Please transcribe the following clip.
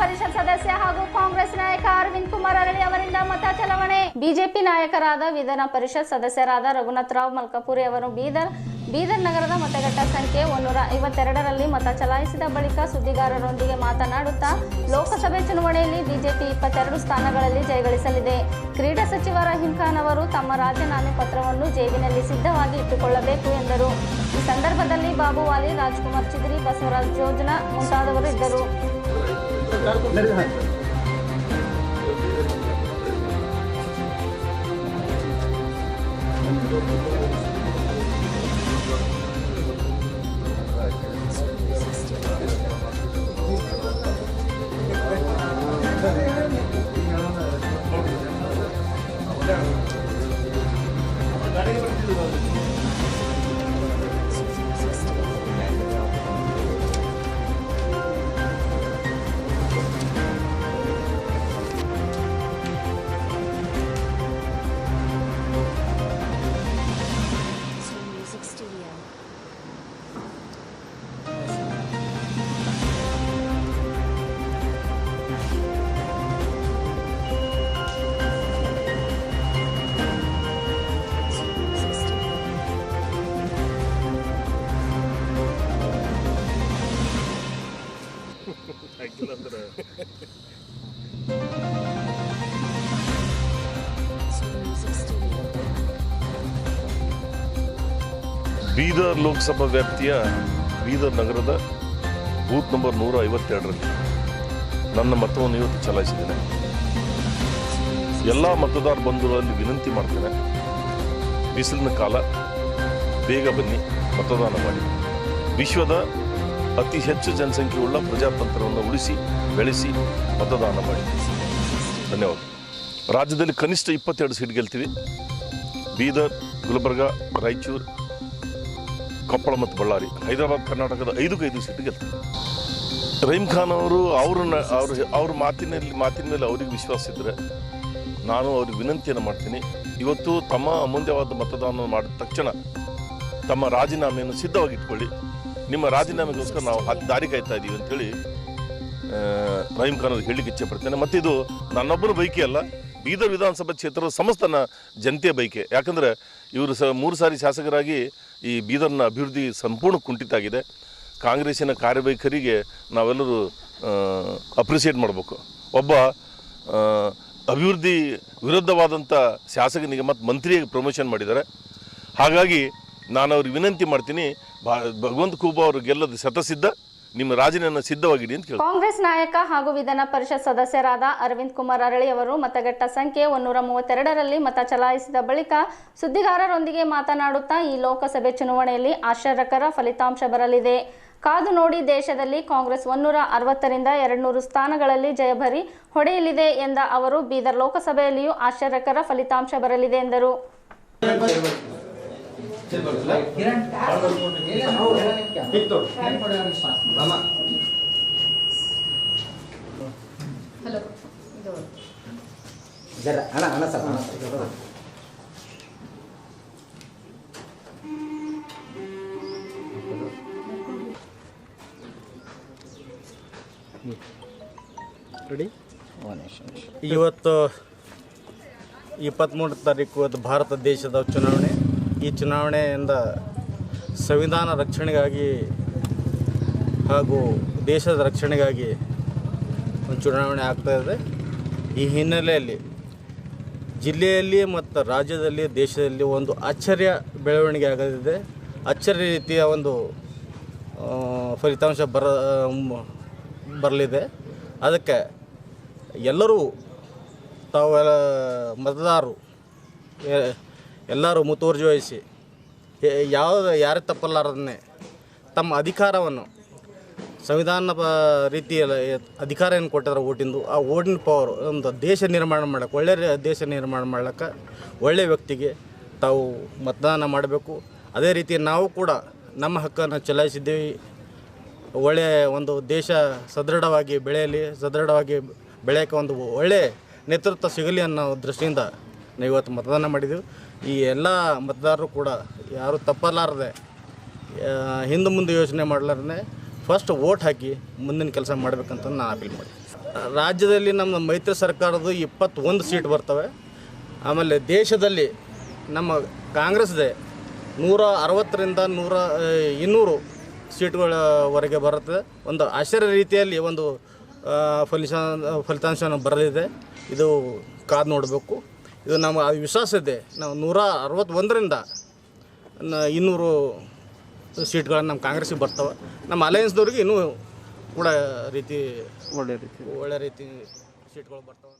ಪರಿಷತ್ ಸದಸ್ಯ ಹಾಗೂ ಕಾಂಗ್ರೆಸ್ ನಾಯಕ ಅರವಿಂದ್ ಕುಮಾರ್ ಅರಳಿ ಅವರಿಂದ ಮತ ಚಲಾವಣೆ. ಬಿಜೆಪಿ ನಾಯಕರಾದ ವಿಧಾನ ಪರಿಷತ್ ಸದಸ್ಯರಾದ ರಘುನಾಥರಾವ್ ಮಲ್ಕಾಪುರಿ ಅವರು ಬೀದರ್ ನಗರದ ಮತಗಟ್ಟ ಸಂಖ್ಯೆ 152ರಲ್ಲಿ ಮತ ಚಲಾಯಿಸಿದ ಬಳಿಕ ಸುದ್ದಿಗಾರರೊಂದಿಗೆ ಮಾತನಾಡುತ್ತಾ ಲೋಕಸಭೆ ಚುನಾವಣೆಯಲ್ಲಿ ಬಿಜೆಪಿ 22 ಸ್ಥಾನಗಳಲ್ಲಿ ಜಯಗಳಿಸಲಿದೆ. ಕ್ರೀಡಾ ಸಚಿವ ರಹೀಂ ಖಾನ್ ಅವರು ತಮ್ಮ ರಾಜೀನಾಮೆ ಪತ್ರವನ್ನು ಜೇಬಿನಲ್ಲಿ ಸಿದ್ಧವಾಗಿ ಇಟ್ಟುಕೊಳ್ಳಬೇಕು ಎಂದರು. ಈ ಸಂದರ್ಭದಲ್ಲಿ ಬಾಬು ವಾಲಿ, ರಾಜ್ಕುಮಾರ್ ಚಿದ್ರಿ, ಬಸವರಾಜ್ ಜೋಜ್ನಾ ಮುಂತಾದವರು ಇದ್ದರು. ಬೀದರ್ ಲೋಕಸಭಾ ವ್ಯಾಪ್ತಿಯ ಬೀದರ್ ನಗರದ ಬೂತ್ ನಂಬರ್ 152ರಲ್ಲಿ ನನ್ನ ಮತವನ್ನು ಇವತ್ತು ಚಲಾಯಿಸಿದ್ದೇನೆ. ಎಲ್ಲ ಮತದಾರ ಬಂಧುಗಳಲ್ಲಿ ವಿನಂತಿ ಮಾಡ್ತೇನೆ, ಬಿಸಿಲಿನ ಕಾಲ, ಬೇಗ ಬನ್ನಿ, ಮತದಾನ ಮಾಡಿ. ವಿಶ್ವದ ಅತಿ ಹೆಚ್ಚು ಜನಸಂಖ್ಯೆಯುಳ್ಳ ಪ್ರಜಾತಂತ್ರವನ್ನು ಉಳಿಸಿ ಬೆಳೆಸಿ ಮತದಾನ ಮಾಡಿ. ಧನ್ಯವಾದ. ರಾಜ್ಯದಲ್ಲಿ ಕನಿಷ್ಠ 22 ಸೀಟ್ ಗೆಲ್ತೀವಿ. ಬೀದರ್, ಗುಲ್ಬರ್ಗ, ರಾಯಚೂರು, ಕೊಪ್ಪಳ ಮತ್ತು ಬಳ್ಳಾರಿ, ಹೈದರಾಬಾದ್, ಕರ್ನಾಟಕದ 5 ಸೀಟ್ ಗೆಲ್ತಾರೆ. ರಹೀಂ ಖಾನ್ ಅವರು ಅವ್ರ ಮಾತಿನ ಮೇಲೆ ಅವರಿಗೆ ವಿಶ್ವಾಸ ಇದ್ದರೆ ನಾನು ಅವ್ರಿಗೆ ವಿನಂತಿಯನ್ನು ಮಾಡ್ತೀನಿ. ಇವತ್ತು ತಮ್ಮ ಅಮೂಲ್ಯವಾದ ಮತದಾನ ಮಾಡಿದ ತಕ್ಷಣ ತಮ್ಮ ರಾಜೀನಾಮೆಯನ್ನು ಸಿದ್ಧವಾಗಿ ಇಟ್ಕೊಳ್ಳಿ. ನಿಮ್ಮ ರಾಜೀನಾಮೆಗೋಸ್ಕರ ನಾವು ದಾರಿ ಕಾಯ್ತಾ ಇದ್ದೀವಿ ಅಂತೇಳಿ ರಹೀಂ ಖಾನ್ ಅವ್ರಿಗೆ ಹೇಳಲಿಕ್ಕೆ ಇಚ್ಛೆ ಪಡ್ತೇನೆ. ಮತ್ತು ಇದು ನನ್ನೊಬ್ಬರ ಬೈಕೆ ಅಲ್ಲ, ಬೀದರ್ ವಿಧಾನಸಭಾ ಕ್ಷೇತ್ರದ ಸಮಸ್ತ ಜನತೆಯ ಬೈಕೆ. ಯಾಕಂದರೆ ಇವರು 3 ಸಾರಿ ಶಾಸಕರಾಗಿ ಈ ಬೀದರ್ನ ಅಭಿವೃದ್ಧಿ ಸಂಪೂರ್ಣ ಕುಂಠಿತ ಆಗಿದೆ. ಕಾಂಗ್ರೆಸ್ಸಿನ ಕಾರ್ಯವೈಖರಿಗೆ ನಾವೆಲ್ಲರೂ ಅಪ್ರಿಷಿಯೇಟ್ ಮಾಡಬೇಕು. ಒಬ್ಬ ಅಭಿವೃದ್ಧಿ ವಿರುದ್ಧವಾದಂಥ ಶಾಸಕನಿಗೆ ಮತ್ತು ಮಂತ್ರಿಯಾಗಿ ಪ್ರಮೋಷನ್ ಮಾಡಿದ್ದಾರೆ. ಹಾಗಾಗಿ ನಾನು ಅವ್ರಿಗೆ ವಿನಂತಿ ಮಾಡ್ತೀನಿ, ಭಗವಂತ ಖೂಬಾ ಅವರು ಗೆಲ್ಲದ ಶತಸಿದ್ಧ, ನಿಮ್ಮ ರಾಜೀನಾಮೆ ಸಿದ್ಧವಾಗಿಡಿ ಅಂತ ಕೇಳಿ. ಕಾಂಗ್ರೆಸ್ ನಾಯಕ ಹಾಗೂ ವಿಧಾನ ಪರಿಷತ್ ಸದಸ್ಯರಾದ ಅರವಿಂದ್ ಕುಮಾರ್ ಅರಳಿ ಅವರು ಮತಗಟ್ಟ ಸಂಖ್ಯೆ 132ರಲ್ಲಿ ಮತ ಚಲಾಯಿಸಿದ ಬಳಿಕ ಸುದ್ದಿಗಾರರೊಂದಿಗೆ ಮಾತನಾಡುತ್ತಾ ಈ ಲೋಕಸಭೆ ಚುನಾವಣೆಯಲ್ಲಿ ಆಶ್ಚರ್ಯಕರ ಫಲಿತಾಂಶ ಬರಲಿದೆ, ಕಾದು ನೋಡಿ. ದೇಶದಲ್ಲಿ ಕಾಂಗ್ರೆಸ್ 160ರಿಂದ 200 ಸ್ಥಾನಗಳಲ್ಲಿ ಜಯಭರಿ ಹೊಡೆಯಲಿದೆ ಎಂದ ಅವರು ಬೀದರ್ ಲೋಕಸಭೆಯಲ್ಲಿಯೂ ಆಶ್ಚರ್ಯಕರ ಫಲಿತಾಂಶ ಬರಲಿದೆ ಎಂದರು. ಇವತ್ತು 23 ತಾರೀಕು ಭಾರತ ದೇಶದ ಚುನಾವಣೆ. ಈ ಚುನಾವಣೆಯಿಂದ ಸಂವಿಧಾನ ರಕ್ಷಣೆಗಾಗಿ ಹಾಗೂ ದೇಶದ ರಕ್ಷಣೆಗಾಗಿ ಒಂದು ಚುನಾವಣೆ ಆಗ್ತಾಯಿದೆ. ಈ ಹಿನ್ನೆಲೆಯಲ್ಲಿ ಜಿಲ್ಲೆಯಲ್ಲಿ ಮತ್ತು ರಾಜ್ಯದಲ್ಲಿ, ದೇಶದಲ್ಲಿ ಒಂದು ಆಶ್ಚರ್ಯ ಬೆಳವಣಿಗೆ ಆಗಲಿದೆ. ಆಶ್ಚರ್ಯ ರೀತಿಯ ಒಂದು ಫಲಿತಾಂಶ ಬರಲಿದೆ. ಅದಕ್ಕೆ ಎಲ್ಲರೂ ಮತದಾರರು ಎಲ್ಲರೂ ಮುತುವರ್ಜಿ ವಹಿಸಿ ಯಾರೇ ತಪ್ಪಲಾರದನ್ನೇ ತಮ್ಮ ಅಧಿಕಾರವನ್ನು ಸಂವಿಧಾನ ರೀತಿಯಲ್ಲಿ ಅಧಿಕಾರ ಏನು ಕೊಟ್ಟಿದ್ದಾರೆ ಓಟಿಂದು, ಆ ಓಟಿನ ಪವರ್ ಒಂದು ದೇಶ ನಿರ್ಮಾಣ ಮಾಡೋಕ್ಕೆ, ಒಳ್ಳೆಯ ದೇಶ ನಿರ್ಮಾಣ ಮಾಡೋಕ್ಕೆ ಒಳ್ಳೆಯ ವ್ಯಕ್ತಿಗೆ ತಾವು ಮತದಾನ ಮಾಡಬೇಕು. ಅದೇ ರೀತಿ ನಾವು ಕೂಡ ನಮ್ಮ ಹಕ್ಕನ್ನು ಚಲಾಯಿಸಿದ್ದೀವಿ. ಒಳ್ಳೆಯ ಒಂದು ದೇಶ ಸದೃಢವಾಗಿ ಬೆಳೆಯೋಕ್ಕೆ ಒಂದು ಒಳ್ಳೆಯ ನೇತೃತ್ವ ಸಿಗಲಿ ಅನ್ನೋ ದೃಷ್ಟಿಯಿಂದ ನಾವು ಇವತ್ತು ಮತದಾನ ಮಾಡಿದ್ದೀವಿ. ಈ ಎಲ್ಲ ಮತದಾರರು ಕೂಡ ಯಾರು ತಪ್ಪಲಾರದೆ ಹಿಂದೆ ಮುಂದೆ ಯೋಚನೆ ಮಾಡಲಾರದೆ ಫಸ್ಟ್ ವೋಟ್ ಹಾಕಿ ಮುಂದಿನ ಕೆಲಸ ಮಾಡಬೇಕಂತ ನಾನು ಅಪೀಲ್ ಮಾಡಿ. ರಾಜ್ಯದಲ್ಲಿ ನಮ್ಮ ಮೈತ್ರಿ ಸರ್ಕಾರದ್ದು 21 ಸೀಟ್ ಬರ್ತವೆ. ಆಮೇಲೆ ದೇಶದಲ್ಲಿ ನಮ್ಮ ಕಾಂಗ್ರೆಸ್ದೇ 160ರಿಂದ 200 ಸೀಟ್ಗಳವರೆಗೆ ಬರುತ್ತೆ. ಒಂದು ಆಶ್ಚರ್ಯ ರೀತಿಯಲ್ಲಿ ಒಂದು ಫಲಿತಾಂಶವನ್ನು ಬರಲಿದೆ. ಇದು ಕಾದು ನೋಡಬೇಕು. ಇದು ನಮ್ಮ ವಿಶ್ವಾಸ ಇದೆ. ನಾವು 161ರಿಂದ 200 ಸೀಟ್ಗಳನ್ನು ನಮ್ಮ ಕಾಂಗ್ರೆಸ್ಸಿಗೆ ಬರ್ತವೆ. ನಮ್ಮ ಅಲಯನ್ಸ್ದವ್ರಿಗೆ ಇನ್ನೂ ಕೂಡ ಒಳ್ಳೆ ರೀತಿ ಸೀಟ್ಗಳು ಬರ್ತವೆ.